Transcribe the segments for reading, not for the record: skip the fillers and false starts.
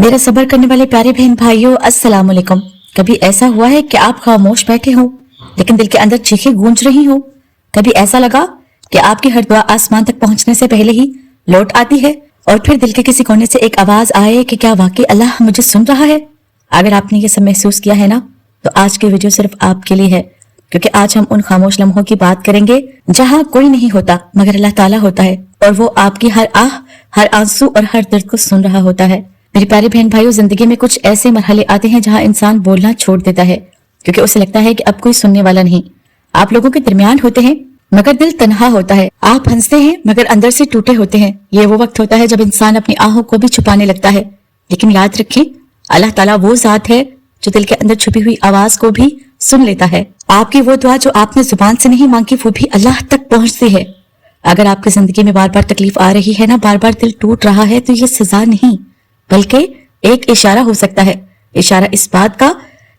मेरा सब्र करने वाले प्यारे बहन भाइयों, अस्सलाम वालेकुम। कभी ऐसा हुआ है कि आप खामोश बैठे हो लेकिन दिल के अंदर चीखें गूंज रही हो? कभी ऐसा लगा कि आपकी हर दुआ आसमान तक पहुंचने से पहले ही लौट आती है और फिर दिल के किसी कोने से एक आवाज आए कि क्या वाकई अल्लाह मुझे सुन रहा है? अगर आपने ये सब महसूस किया है ना, तो आज की वीडियो सिर्फ आपके लिए है, क्योंकि आज हम उन खामोश लम्हों की बात करेंगे जहाँ कोई नहीं होता मगर अल्लाह ताला होता है, और वो आपकी हर आह, हर आंसू और हर दर्द को सुन रहा होता है। मेरे प्यारे बहन भाइयों, जिंदगी में कुछ ऐसे मरहले आते हैं जहाँ इंसान बोलना छोड़ देता है, क्योंकि उसे लगता है कि अब कोई सुनने वाला नहीं। आप लोगों के दरमियान होते हैं मगर दिल तन्हा होता है। आप हंसते हैं मगर अंदर से टूटे होते हैं। ये वो वक्त होता है जब इंसान अपनी आहों को भी छुपाने लगता है। लेकिन याद रखें, अल्लाह ताला वो जात है जो दिल के अंदर छुपी हुई आवाज को भी सुन लेता है। आपकी वो दुआ जो आपने जुबान से नहीं मांगी, वो भी अल्लाह तक पहुंचती है। अगर आपकी जिंदगी में बार बार तकलीफ आ रही है ना, बार बार दिल टूट रहा है, तो ये सजा नहीं बल्कि एक इशारा हो सकता है। इशारा इस बात का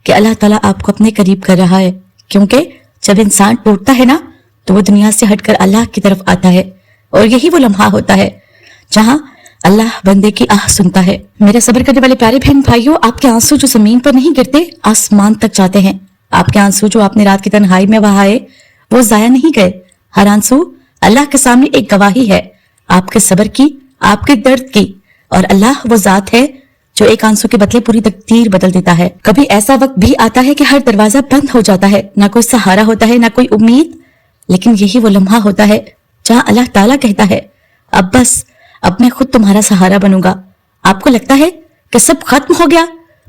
कि अल्लाह ताला आपको अपने करीब कर रहा है, क्योंकि जब इंसान टूटता है ना, तो वो दुनिया से हटकर अल्लाह की तरफ आता है, और यही वो लम्हा होता है जहां अल्लाह बंदे की आह सुनता है। मेरे सब्र करने वाले प्यारे बहन भाइयों, आपके आंसू जो जमीन पर नहीं गिरते, आसमान तक जाते हैं। आपके आंसू जो आपने रात की तन्हाई में बहाए, वो जाया नहीं गए। हर आंसू अल्लाह के सामने एक गवाही है, आपके सब्र की, आपके दर्द की। और अल्लाह वो जात है जो एक आंसू के बदले पूरी तकदीर बदल देता है। कभी ऐसा वक्त भी आता है कि हर दरवाजा बंद हो जाता है, ना कोई सहारा होता है, ना कोई उम्मीद, लेकिन यही वो लम्हा होता है जहां अल्लाह ताला कहता है, अब बस, अब मैं खुद तुम्हारा सहारा बनूंगा। आपको लगता है कि सब खत्म हो गया,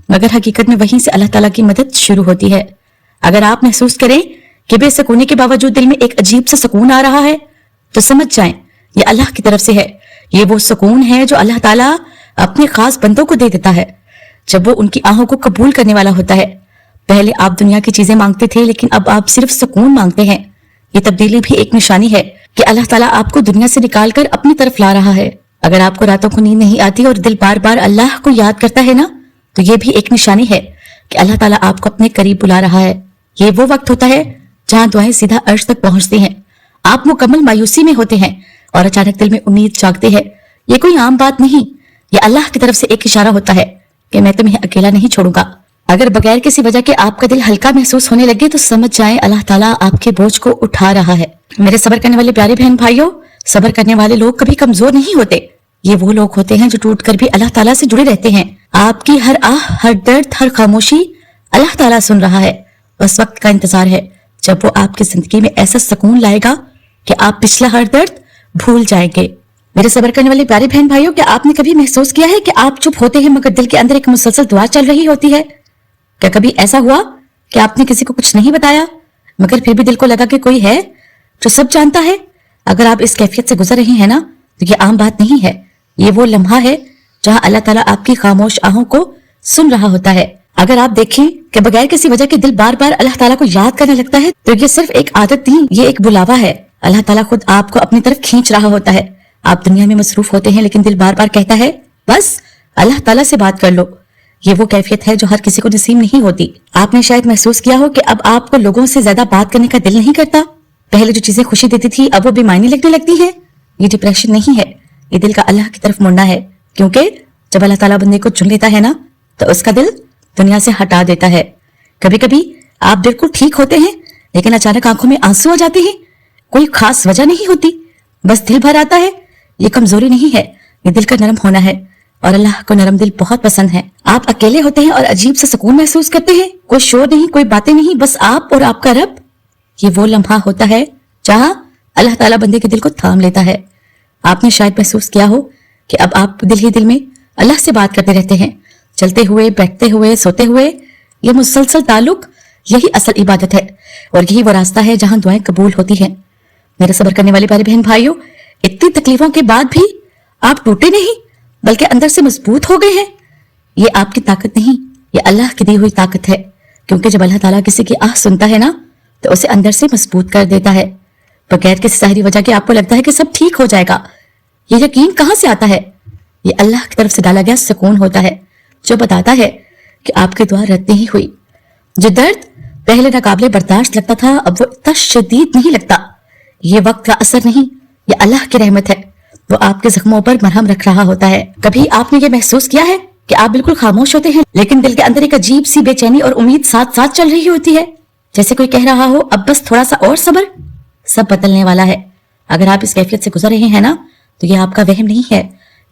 मगर हकीकत में वहीं से अल्लाह ताला की मदद शुरू होती है। अगर आप महसूस करें कि बेसुकूनी के बावजूद दिल में एक अजीब सा सुकून आ रहा है, तो समझ जाएं ये अल्लाह की तरफ से है। ये वो सुकून है जो अल्लाह ताला अपने खास बंदों को दे देता है जब वो उनकी आहों को कबूल करने वाला होता है। पहले आप दुनिया की चीजें मांगते थे, लेकिन अब आप सिर्फ सुकून मांगते हैं। ये तब्दीली भी एक निशानी है कि अल्लाह ताला आपको दुनिया से निकाल कर अपनी तरफ ला रहा है। अगर आपको रातों को नींद नहीं आती और दिल बार बार अल्लाह को याद करता है ना, तो ये भी एक निशानी है कि अल्लाह ताला आपको अपने करीब बुला रहा है। ये वो वक्त होता है जहां दुआएं सीधा अर्श तक पहुंचती हैं। आप मुकम्मल मायूसी में होते हैं और अचानक दिल में उम्मीद जागती है। ये कोई आम बात नहीं, ये अल्लाह की तरफ से एक इशारा होता है कि मैं तुम्हें अकेला नहीं छोड़ूंगा। अगर बगैर किसी वजह के आपका दिल हल्का महसूस होने लगे, तो समझ जाएं अल्लाह ताला आपके बोझ को उठा रहा है। मेरे सब्र करने वाले प्यारे बहन भाइयों, सब्र करने वाले लोग कभी कमजोर नहीं होते। ये वो लोग होते हैं जो टूट कर भी अल्लाह ताला से जुड़े रहते हैं। आपकी हर आह, हर दर्द, हर खामोशी अल्लाह ताला सुन रहा है। उस वक्त का इंतजार है जब वो आपकी जिंदगी में ऐसा सुकून लाएगा कि आप पिछला हर दर्द भूल जाएंगे। मेरे सब्र करने वाले प्यारे बहन भाइयों, क्या आपने कभी महसूस किया है कि आप चुप होते हैं मगर दिल के अंदर एक मुसलसल दुआ चल रही होती है? क्या कभी ऐसा हुआ कि आपने किसी को कुछ नहीं बताया, मगर फिर भी दिल को लगा कि कोई है जो सब जानता है? अगर आप इस कैफियत से गुजर रहे हैं ना, तो ये आम बात नहीं है। ये वो लम्हा है जहां अल्लाह ताला आपकी खामोश आहों को सुन रहा होता है। अगर आप देखें कि बगैर किसी वजह के दिल बार बार अल्लाह ताला को याद करने लगता है, तो ये सिर्फ एक आदत नहीं, ये एक बुलावा है। अल्लाह ताला खुद आपको अपनी तरफ खींच रहा होता है। आप दुनिया में मसरूफ होते हैं, लेकिन दिल बार बार कहता है, बस अल्लाह ताला से बात कर लो। ये वो कैफियत है जो हर किसी को नसीब नहीं होती। आपने शायद महसूस किया हो कि अब आपको लोगों से ज्यादा बात करने का दिल नहीं करता। पहले जो चीजें खुशी देती थी, अब वो बेमायने लगने लगती है। ये डिप्रेशन नहीं है, ये दिल का अल्लाह की तरफ मुड़ना है, क्योंकि जब अल्लाह ताला बंदे को चुन लेता है ना, तो उसका दिल दुनिया से हटा देता है। कभी कभी आप बिल्कुल ठीक होते हैं, लेकिन अचानक आंखों में आंसू आ जाते हैं। कोई खास वजह नहीं होती, बस दिल भर आता है। ये कमजोरी नहीं है, ये दिल का नरम होना है, और अल्लाह को नरम दिल बहुत पसंद है। आप अकेले होते हैं और अजीब सा सुकून महसूस करते हैं। कोई शोर नहीं, कोई बातें नहीं, बस आप और आपका रब। ये वो लम्हा होता है जहां अल्लाह ताला बंदे के दिल को थाम लेता है। आपने शायद महसूस किया हो कि अब आप दिल ही दिल में अल्लाह से बात करते रहते हैं, चलते हुए, बैठते हुए, सोते हुए। ये मुसलसल ताल्लुक, यही असल इबादत है, और यही वो रास्ता है जहां दुआएं कबूल होती हैं। मेरे सब्र करने वाले प्यारे बहन भाइयों, इतनी तकलीफों के बाद भी आप टूटे नहीं, बल्कि अंदर से मजबूत हो गए हैं। ये आपकी ताकत नहीं, ये अल्लाह की दी हुई ताकत है, क्योंकि जब अल्लाह ताला किसी की आह सुनता है ना, तो उसे अंदर से मजबूत कर देता है। बगैर किसी ज़ाहिरी वजह के आपको लगता है कि सब ठीक हो जाएगा। ये यकीन कहां से आता है? ये अल्लाह की तरफ से डाला गया सुकून होता है, जो बताता है कि आपकी दुआ रद्द नहीं हुई। जो दर्द पहले नाकाबिले बर्दाश्त लगता था, अब वो इतना शदीद नहीं लगता। ये वक्त का असर नहीं, ये अल्लाह की रहमत है। वो आपके जख्मों पर मरहम रख रहा होता है। कभी आपने ये महसूस किया है कि आप बिल्कुल खामोश होते हैं, लेकिन दिल के अंदर एक अजीब सी बेचैनी और उम्मीद साथ साथ चल रही होती है, जैसे कोई कह रहा हो अब बस थोड़ा सा और सब्र, सब बदलने वाला है। अगर आप इस कैफियत से गुजर रहे हैं ना, तो ये आपका वहम नहीं है,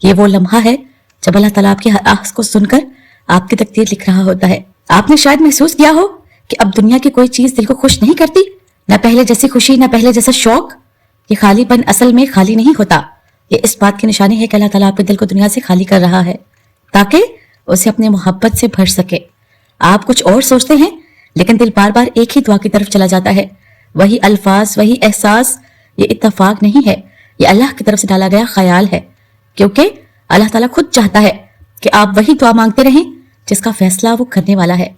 ये वो लम्हा है जब अल्लाह ताला आपकी हर आह को सुनकर आपकी तकदीर लिख रहा होता है। आपने शायद महसूस किया हो कि अब दुनिया की कोई चीज दिल को खुश नहीं करती, न पहले जैसी खुशी, न पहले जैसा शौक। ये खालीपन असल में खाली नहीं होता, ये इस बात की निशानी है कि अल्लाह ताला आपके दिल को दुनिया से खाली कर रहा है ताकि उसे अपनी मोहब्बत से भर सके। आप कुछ और सोचते हैं, लेकिन दिल बार बार एक ही दुआ की तरफ चला जाता है। वही अल्फाज, वही एहसास, ये इत्तफाक नहीं है, ये अल्लाह की तरफ से डाला गया ख्याल है, क्योंकि अल्लाह ताला खुद चाहता है कि आप वही दुआ मांगते रहें जिसका फैसला वो करने वाला है।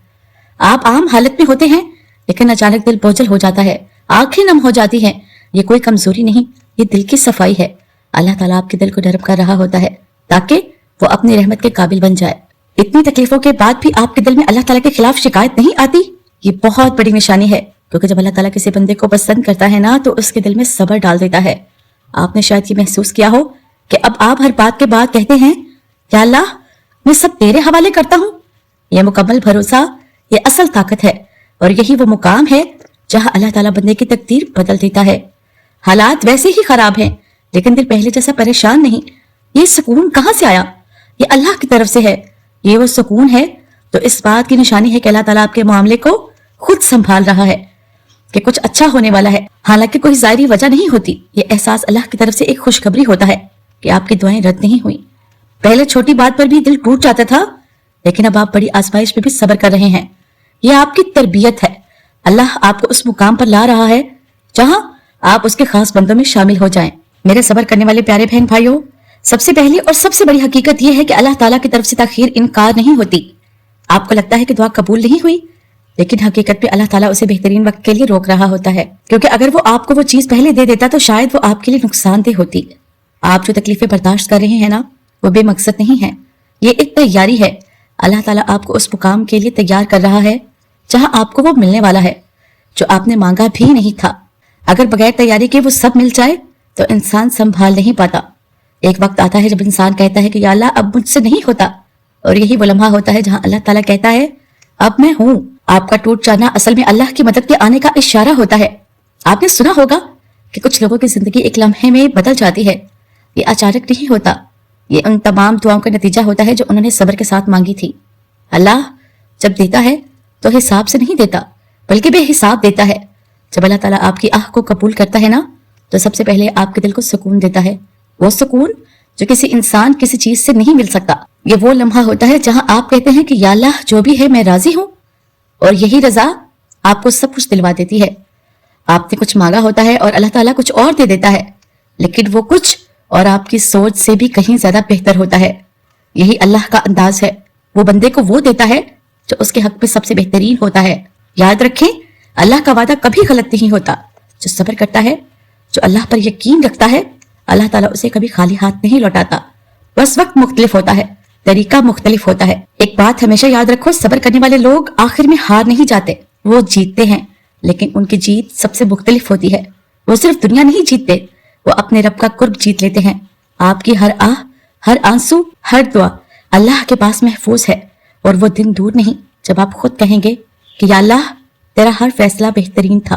आप आम हालत में होते हैं, लेकिन अचानक दिल बोझल हो जाता है, आंखें नम हो जाती हैं। ये कोई कमजोरी नहीं, ये दिल की सफाई है। अल्लाह ताला आपके दिल को नरम कर रहा होता है ताकि वो अपनी रहमत के काबिल बन जाए। इतनी तकलीफों के बाद भी आपके दिल में अल्लाह ताला के खिलाफ शिकायत नहीं आती, ये बहुत बड़ी निशानी है, क्योंकि जब अल्लाह ताला किसी बंदे को पसंद करता है ना, तो उसके दिल में सब्र डाल देता है। आपने शायद ये महसूस किया हो कि अब आप हर बात के बाद कहते हैं, या अल्लाह मैं सब तेरे हवाले करता हूँ। यह मुकम्मल भरोसा, ये असल ताकत है, और यही वो मुकाम है जहां अल्लाह ताला बंदे की तकदीर बदल देता है। हालात वैसे ही खराब हैं, लेकिन दिल पहले जैसा परेशान नहीं। ये सुकून कहां से आया? ये अल्लाह की तरफ से है। ये वो सुकून है तो इस बात की निशानी है कि अल्लाह ताला आपके मामले को खुद संभाल रहा है, कि कुछ अच्छा होने वाला है। हालांकि कोई जाहिरी वजह नहीं होती, ये एहसास अल्लाह की तरफ से एक खुशखबरी होता है कि आपकी दुआएं रद्द नहीं हुई। पहले छोटी बात पर भी दिल टूट जाता था, लेकिन अब आप बड़ी आजमाइश में भी सब्र कर रहे हैं। ये आपकी तरबियत है। अल्लाह आपको उस मुकाम पर ला रहा है जहां आप उसके खास बंदों में शामिल हो जाएं। मेरे सब्र करने वाले प्यारे बहन भाइयों, सबसे पहली और सबसे बड़ी हकीकत यह है कि अल्लाह ताला की तरफ से ताखीर इनकार नहीं होती। आपको लगता है कि दुआ कबूल नहीं हुई, लेकिन हकीकत में अल्लाह ताला उसे बेहतरीन वक्त के लिए रोक रहा होता है, क्योंकि अगर वो आपको वो चीज पहले दे देता तो शायद वो आपके लिए नुकसानदेह होती। आप जो तकलीफें बर्दाश्त कर रहे हैं ना, वो बेमकसद नहीं है, ये एक तैयारी है। अल्लाह ताला आपको उस मुकाम के लिए तैयार कर रहा है जहां आपको वो मिलने वाला है जो आपने मांगा भी नहीं था। अगर बगैर तैयारी के वो सब मिल जाए तो इंसान संभाल नहीं पाता। एक वक्त आता है जब इंसान कहता है कि या अल्लाह अब मुझसे नहीं होता, और यही वो लम्हा होता है जहां अल्लाह ताला कहता है अब मैं हूं। आपका टूट जाना असल में अल्लाह की मदद के आने का इशारा होता है। आपने सुना होगा कि कुछ लोगों की जिंदगी एक लम्हे में बदल जाती है। ये अचानक नहीं होता, ये उन तमाम दुआओं का नतीजा होता है जो उन्होंने सब्र के साथ मांगी थी। अल्लाह जब देता है तो हिसाब से नहीं देता, बल्कि बेहिसाब देता है। जब अल्लाह ताला आपकी आह को कबूल करता है ना, तो सबसे पहले आपके दिल को सुकून देता है, वो सुकून जो किसी इंसान किसी चीज से नहीं मिल सकता। ये वो लम्हा होता है जहां आप कहते हैं कि या अल्लाह जो भी है मैं राजी हूं, और यही रजा आपको सब कुछ दिलवा देती है। आपने कुछ मांगा होता है और अल्लाह ताला कुछ और दे देता है, लेकिन वो कुछ और आपकी सोच से भी कहीं ज्यादा बेहतर होता है। यही अल्लाह का अंदाज है, वो बंदे को वो देता है जो उसके हक में सबसे बेहतरीन होता है। याद रखें, अल्लाह का वादा कभी गलत नहीं होता। जो सब्र करता है, जो अल्लाह पर यकीन रखता है, अल्लाह ताला उसे कभी खाली हाथ नहीं लौटाता। बस वक्त मुख्तलिफ होता है, तरीका मुख्तलिफ होता है। एक बात हमेशा याद रखो, सब्र करने वाले लोग आखिर में हार नहीं जाते, वो जीतते हैं, लेकिन उनकी जीत सबसे मुख्तलिफ होती है। वो सिर्फ दुनिया नहीं जीतते, वो अपने रब का कुर्ब जीत लेते हैं। आपकी हर आह, हर आंसू, हर दुआ अल्लाह के पास महफूज है, और वो दिन दूर नहीं जब आप खुद कहेंगे कि या अल्लाह तेरा हर फैसला बेहतरीन था।